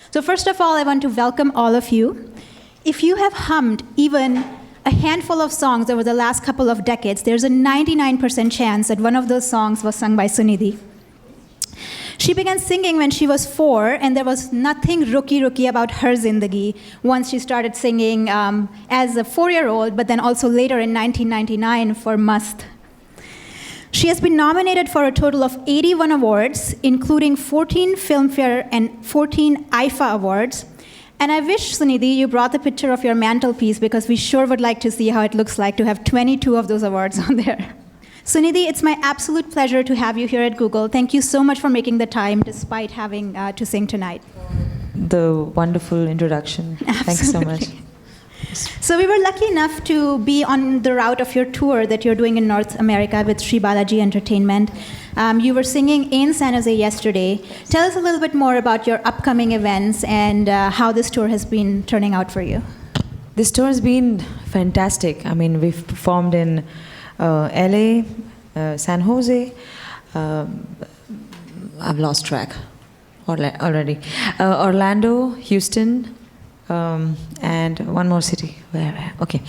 So first of all, I want to welcome all of you. If you have hummed even a handful of songs over the last couple of decades, there's a 99% chance that one of those songs was sung by Sunidhi. She began singing when she was 4, and there was nothing Ruki Ruki about her Zindagi once she started singing as a 4-year-old, but then also later in 1999 for Mast. She has been nominated for a total of 81 awards, including 14 Filmfare and 14 IIFA awards. And I wish, Sunidhi, you brought the picture of your mantelpiece, because we sure would like to see how it looks like to have 22 of those awards on there. Sunidhi, it's my absolute pleasure to have you here at Google. Thank you so much for making the time, despite having to sing tonight. The wonderful introduction. Absolutely. Thanks so much. So we were lucky enough to be on the route of your tour that you're doing in North America with Sri Balaji Entertainment. You were singing in San Jose yesterday. Tell us a little bit more about your upcoming events and how this tour has been turning out for you. This tour has been fantastic. I mean, we've performed in LA, San Jose. I've lost track already. Orlando, Houston, and one more city. Where? Okay.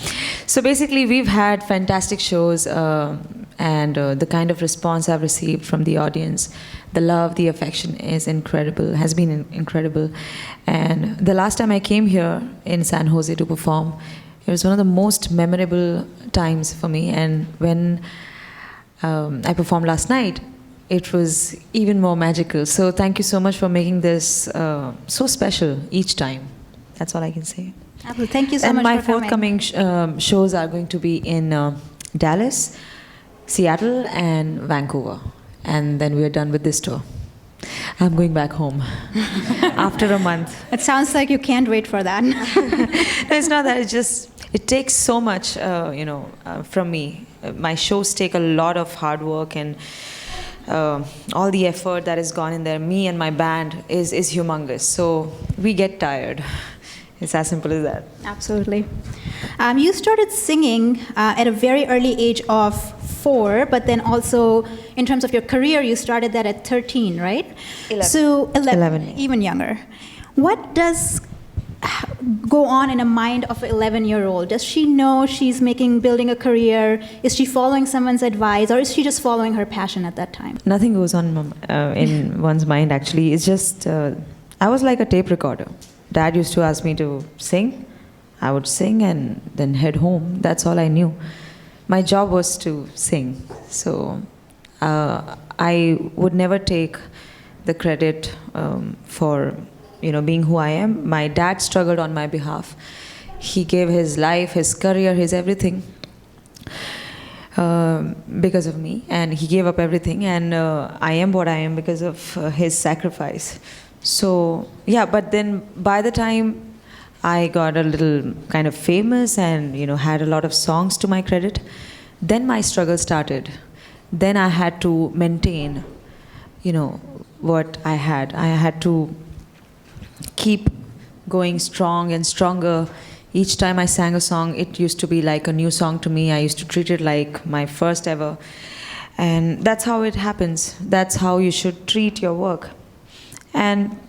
So basically, we've had fantastic shows, and the kind of response I've received from the audience, the love, the affection is incredible, has been incredible. And the last time I came here in San Jose to perform, it was one of the most memorable times for me. And when I performed last night, it was even more magical. So thank you so much for making this so special each time. That's all I can say. Thank you so much for coming. And my forthcoming shows are going to be in Dallas, Seattle, and Vancouver. And then we are done with this tour. I'm going back home after a month. It sounds like you can't wait for that. No, it's not that. It's just, it takes so much, from me. My shows take a lot of hard work, and all the effort that has gone in there, me and my band, is humongous. So we get tired. It's as simple as that. Absolutely. You started singing at a very early age of 4, but then also in terms of your career, you started that at 13, right? 11. So 11, 11. Even younger. What does go on in a mind of an 11-year-old? Does she know she's building a career? Is she following someone's advice, or is she just following her passion at that time? Nothing goes on in one's mind, actually. It's just, I was like a tape recorder. Dad used to ask me to sing. I would sing and then head home. That's all I knew. My job was to sing. So I would never take the credit for being who I am. My dad struggled on my behalf. He gave his life, his career, his everything because of me. And he gave up everything. And I am what I am because of his sacrifice. So, yeah, but then by the time I got a little kind of famous and, had a lot of songs to my credit, then my struggle started. Then I had to maintain, what I had. I had to keep going strong and stronger. Each time I sang a song, it used to be like a new song to me. I used to treat it like my first ever. And that's how it happens. That's how you should treat your work. And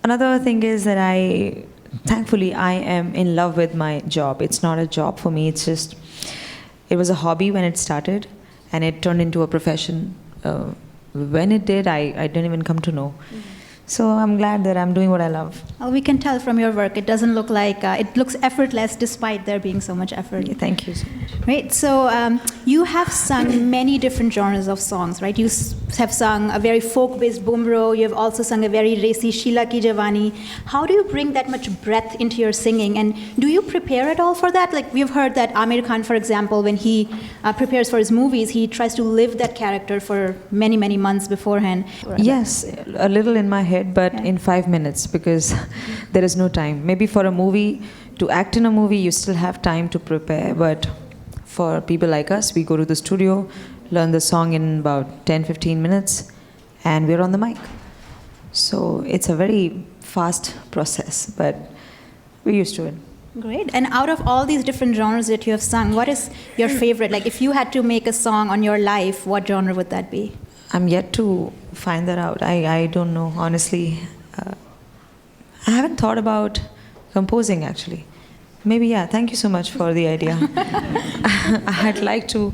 another thing is that thankfully, I am in love with my job. It's not a job for me. It was a hobby when it started, and it turned into a profession. When it did, I didn't even come to know. Mm-hmm. So I'm glad that I'm doing what I love. Well, we can tell from your work. It doesn't look like, it looks effortless despite there being so much effort. Yeah, thank you so much. Right, so you have sung many different genres of songs, right? You have sung a very folk-based boomro. You have also sung a very racy Sheila Ki Jawani. How do you bring that much breadth into your singing? And do you prepare at all for that? Like, we've heard that Amir Khan, for example, when he prepares for his movies, he tries to live that character for many, many months beforehand. Yes, a little in my head, but in 5 minutes, because there is no time. Maybe for a movie, to act in a movie, you still have time to prepare, but for people like us, we go to the studio, learn the song in about 10-15 minutes, and we're on the mic. So it's a very fast process, but we're used to it. Great. And out of all these different genres that you have sung, what is your favorite? Like, if you had to make a song on your life, what genre would that be? I'm yet to find that out. I don't know, honestly. I haven't thought about composing actually. Maybe, yeah, thank you so much for the idea. I'd like to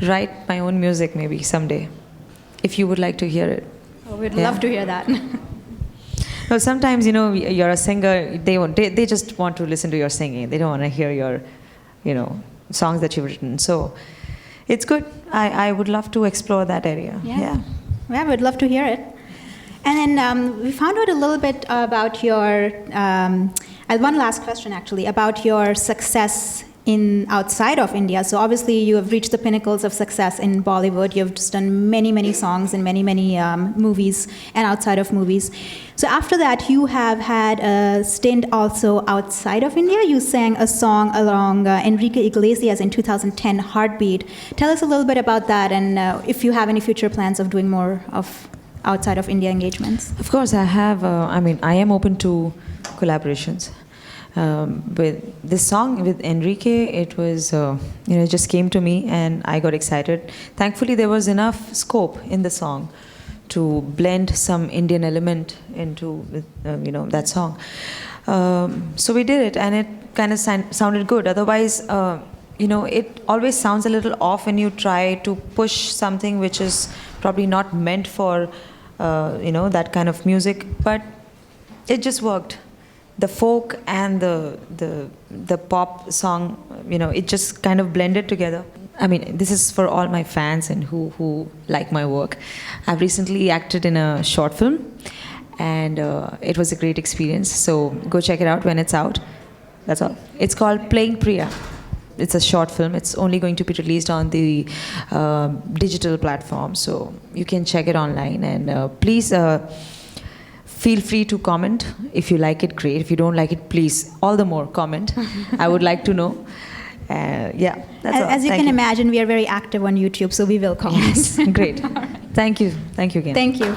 write my own music maybe someday, if you would like to hear it. Oh, we'd love to hear that. No, sometimes, you know, you're a singer, they just want to listen to your singing. They don't want to hear your, you know, songs that you've written. So it's good. I would love to explore that area. Yeah, we'd love to hear it. And then we found out a little bit about your, one last question actually, about your success outside of India. So obviously you have reached the pinnacles of success in Bollywood. You've just done many, many songs in many, many movies and outside of movies. So after that, you have had a stint also outside of India. You sang a song along Enrique Iglesias in 2010, Heartbeat. Tell us a little bit about that, and if you have any future plans of doing more of outside of India engagements. Of course, I have. I am open to collaborations. With this song with Enrique, it was, it just came to me and I got excited. Thankfully, there was enough scope in the song to blend some Indian element into, that song. So we did it, and it kind of sounded good. Otherwise, it always sounds a little off when you try to push something which is probably not meant for, that kind of music. But it just worked. The folk and the pop song, it just kind of blended together. I mean, this is for all my fans and who like my work. I've recently acted in a short film, and it was a great experience. So go check it out when it's out. That's all. It's called Playing Priya. It's a short film. It's only going to be released on the digital platform, so you can check it online. And please feel free to comment. If you like it, great. If you don't like it, please, all the more, comment. I would like to know. That's all. As you can imagine, we are very active on YouTube, so we will comment. Yes, great. Thank you. Thank you again. Thank you.